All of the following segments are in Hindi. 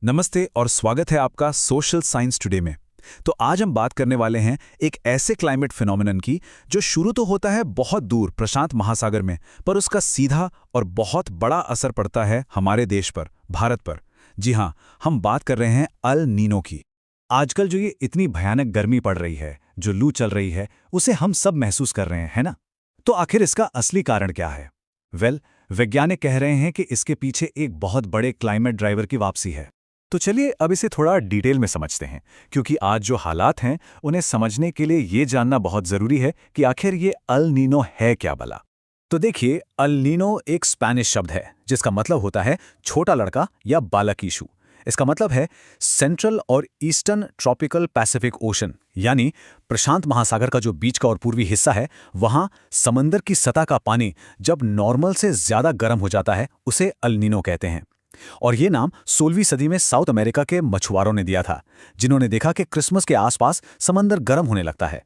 नमस्ते और स्वागत है आपका सोशल साइंस टुडे में। तो आज हम बात करने वाले हैं एक ऐसे क्लाइमेट फिनोमेनन की जो शुरू तो होता है बहुत दूर प्रशांत महासागर में, पर उसका सीधा और बहुत बड़ा असर पड़ता है हमारे देश पर, भारत पर। जी हाँ, हम बात कर रहे हैं अल नीनो की। आजकल जो ये इतनी भयानक गर्मी पड़ रही है, जो लू चल रही है, उसे हम सब महसूस कर रहे हैं, है ना? तो आखिर इसका असली कारण क्या है? वैज्ञानिक कह रहे हैं कि इसके पीछे एक बहुत बड़े क्लाइमेट ड्राइवर की वापसी है। तो चलिए अब इसे थोड़ा डिटेल में समझते हैं, क्योंकि आज जो हालात हैं उन्हें समझने के लिए ये जानना बहुत ज़रूरी है कि आखिर ये अल नीनो है क्या भला। तो देखिए, अल नीनो एक स्पेनिश शब्द है जिसका मतलब होता है छोटा लड़का या बालक यीशु। इसका मतलब है सेंट्रल और ईस्टर्न ट्रॉपिकल पैसिफिक ओशन, यानी प्रशांत महासागर का जो बीच का और पूर्वी हिस्सा है, वहाँ समंदर की सतह का पानी जब नॉर्मल से ज़्यादा गर्म हो जाता है उसे अल नीनो कहते हैं। और ये नाम 16वीं सदी में साउथ अमेरिका के मछुआरों ने दिया था, जिन्होंने देखा कि क्रिसमस के आसपास समंदर गर्म होने लगता है।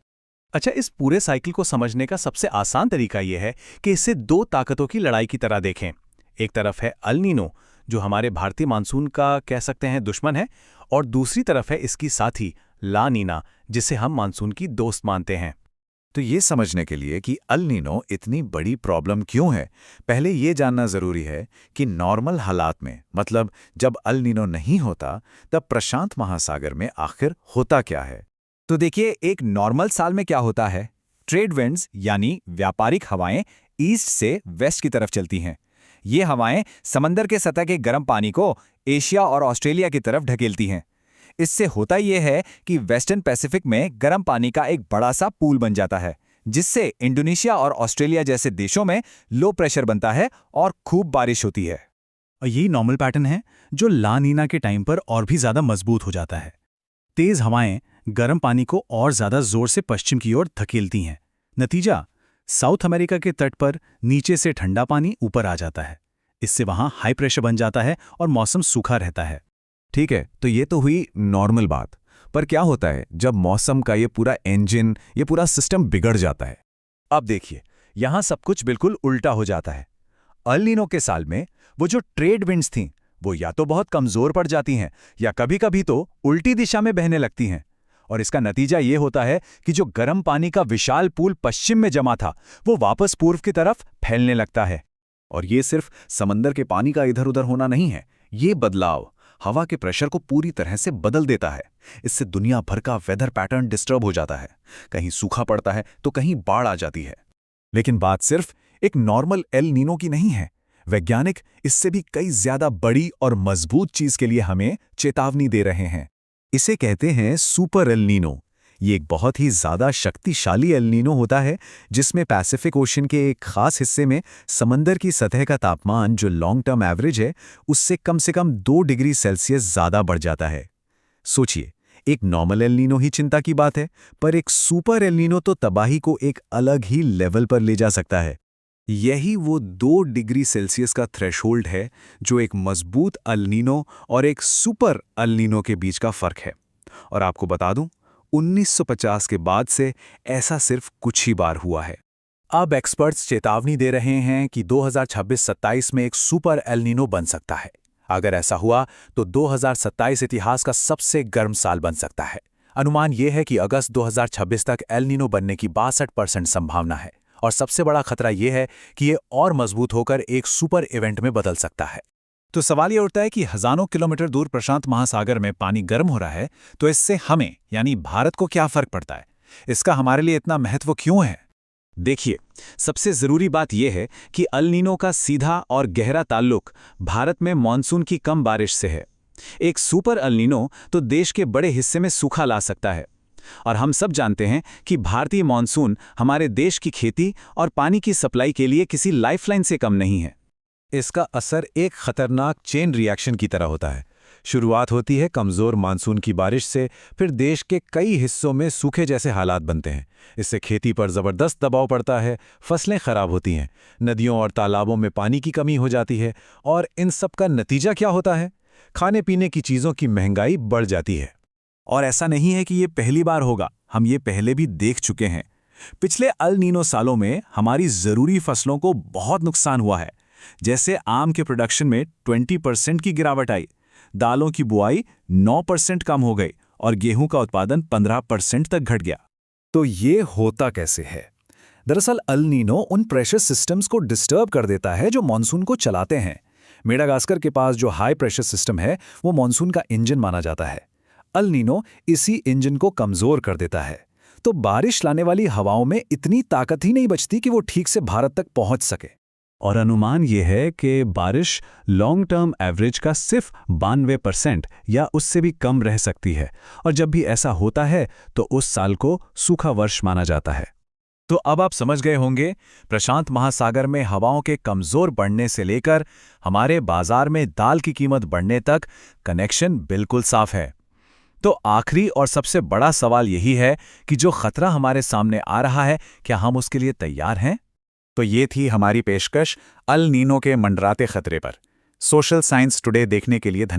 अच्छा, इस पूरे साइकिल को समझने का सबसे आसान तरीका यह है कि इसे दो ताकतों की लड़ाई की तरह देखें। एक तरफ है अल नीनो, जो हमारे भारतीय मानसून का कह सकते हैं दुश्मन है, और दूसरी तरफ है इसकी साथी ला नीना, जिसे हम मानसून की दोस्त मानते हैं। तो ये समझने के लिए कि अल नीनो इतनी बड़ी प्रॉब्लम क्यों है, पहले ये जानना ज़रूरी है कि नॉर्मल हालात में, मतलब जब अल नीनो नहीं होता, तब प्रशांत महासागर में आखिर होता क्या है। तो देखिए, एक नॉर्मल साल में क्या होता है, ट्रेड विंड्स यानी व्यापारिक हवाएं ईस्ट से वेस्ट की तरफ चलती हैं। ये हवाएं समंदर के सतह के गर्म पानी को एशिया और ऑस्ट्रेलिया की तरफ ढकेलती हैं। इससे होता यह है कि वेस्टर्न पैसिफिक में गर्म पानी का एक बड़ा सा पूल बन जाता है, जिससे इंडोनेशिया और ऑस्ट्रेलिया जैसे देशों में लो प्रेशर बनता है और खूब बारिश होती है। और यही नॉर्मल पैटर्न है जो ला नीना के टाइम पर और भी ज्यादा मजबूत हो जाता है। तेज हवाएं गर्म पानी को और ज्यादा जोर से पश्चिम की ओर धकेलती हैं। नतीजा, साउथ अमेरिका के तट पर नीचे से ठंडा पानी ऊपर आ जाता है। इससे वहां हाई प्रेशर बन जाता है और मौसम सूखा रहता है। ठीक है, तो ये तो हुई नॉर्मल बात। पर क्या होता है जब मौसम का ये पूरा इंजन, ये पूरा सिस्टम बिगड़ जाता है? अब देखिए, यहां सब कुछ बिल्कुल उल्टा हो जाता है। अल नीनो के साल में वो जो ट्रेड विंड्स थीं, वो या तो बहुत कमजोर पड़ जाती हैं या कभी-कभी तो उल्टी दिशा में बहने लगती हैं। और इसका नतीजा ये होता है कि जो गर्म पानी का विशाल पूल पश्चिम में जमा था, वो वापस पूर्व की तरफ फैलने लगता है। और ये सिर्फ समंदर के पानी का इधर उधर होना नहीं है, ये बदलाव हवा के प्रेशर को पूरी तरह से बदल देता है। इससे दुनिया भर का वेदर पैटर्न डिस्टर्ब हो जाता है। कहीं सूखा पड़ता है तो कहीं बाढ़ आ जाती है। लेकिन बात सिर्फ एक नॉर्मल एल नीनो की नहीं है। वैज्ञानिक इससे भी कई ज्यादा बड़ी और मजबूत चीज के लिए हमें चेतावनी दे रहे हैं। इसे कहते हैं सुपर एल नीनो। ये एक बहुत ही ज़्यादा शक्तिशाली एल नीनो होता है, जिसमें पैसिफिक ओशन के एक खास हिस्से में समंदर की सतह का तापमान, जो लॉन्ग टर्म एवरेज है, उससे कम से कम 2 डिग्री सेल्सियस ज़्यादा बढ़ जाता है। सोचिए, एक नॉर्मल एल नीनो ही चिंता की बात है, पर एक सुपर एल नीनो तो तबाही को एक अलग ही लेवल पर ले जा सकता है। यही वो 2 डिग्री सेल्सियस का थ्रेशोल्ड है जो एक मजबूत अल नीनो और एक सुपर अल नीनो के बीच का फर्क है। और आपको बता दूं, 1950 के बाद से ऐसा सिर्फ कुछ ही बार हुआ है। अब एक्सपर्ट्स चेतावनी दे रहे हैं कि 2026-27 में एक सुपर एल नीनो बन सकता है। अगर ऐसा हुआ तो 2027 इतिहास का सबसे गर्म साल बन सकता है। अनुमान यह है कि अगस्त 2026 तक एल नीनो बनने की 62% संभावना है। और सबसे बड़ा खतरा यह है कि ये और मजबूत होकर एक सुपर इवेंट में बदल सकता है। तो सवाल ये उठता है कि हजारों किलोमीटर दूर प्रशांत महासागर में पानी गर्म हो रहा है, तो इससे हमें यानी भारत को क्या फर्क पड़ता है? इसका हमारे लिए इतना महत्व क्यों है? देखिए, सबसे जरूरी बात यह है कि अल नीनो का सीधा और गहरा ताल्लुक भारत में मॉनसून की कम बारिश से है। एक सुपर अल नीनो तो देश के बड़े हिस्से में सूखा ला सकता है। और हम सब जानते हैं कि भारतीय मॉनसून हमारे देश की खेती और पानी की सप्लाई के लिए किसी लाइफलाइन से कम नहीं है। इसका असर एक खतरनाक चेन रिएक्शन की तरह होता है। शुरुआत होती है कमज़ोर मानसून की बारिश से, फिर देश के कई हिस्सों में सूखे जैसे हालात बनते हैं। इससे खेती पर ज़बरदस्त दबाव पड़ता है, फसलें खराब होती हैं, नदियों और तालाबों में पानी की कमी हो जाती है। और इन सब का नतीजा क्या होता है? खाने पीने की चीज़ों की महंगाई बढ़ जाती है। और ऐसा नहीं है कि ये पहली बार होगा, हम ये पहले भी देख चुके हैं। पिछले अल नीनो सालों में हमारी ज़रूरी फसलों को बहुत नुकसान हुआ है। जैसे आम के प्रोडक्शन में 20% की गिरावट आई, दालों की बुआई 9% कम हो गई और गेहूं का उत्पादन 15% तक घट गया। तो ये होता कैसे है? दरअसल अल नीनो उन प्रेशर सिस्टम्स को डिस्टर्ब कर देता है जो मॉनसून को चलाते हैं। मेडागास्कर के पास जो हाई प्रेशर सिस्टम है वो मॉनसून का इंजन माना जाता है। अल नीनो इसी इंजन को कमजोर कर देता है, तो बारिश लाने वाली हवाओं में इतनी ताकत ही नहीं बचती कि वो ठीक से भारत तक पहुंच सके। और अनुमान ये है कि बारिश लॉन्ग टर्म एवरेज का सिर्फ 92% या उससे भी कम रह सकती है, और जब भी ऐसा होता है तो उस साल को सूखा वर्ष माना जाता है। तो अब आप समझ गए होंगे, प्रशांत महासागर में हवाओं के कमजोर बढ़ने से लेकर हमारे बाजार में दाल की कीमत बढ़ने तक कनेक्शन बिल्कुल साफ है। तो आखिरी और सबसे बड़ा सवाल यही है कि जो खतरा हमारे सामने आ रहा है, क्या हम उसके लिए तैयार हैं? तो ये थी हमारी पेशकश अल नीनो के मंडराते खतरे पर। सोशल साइंस टुडे देखने के लिए धन्यवाद।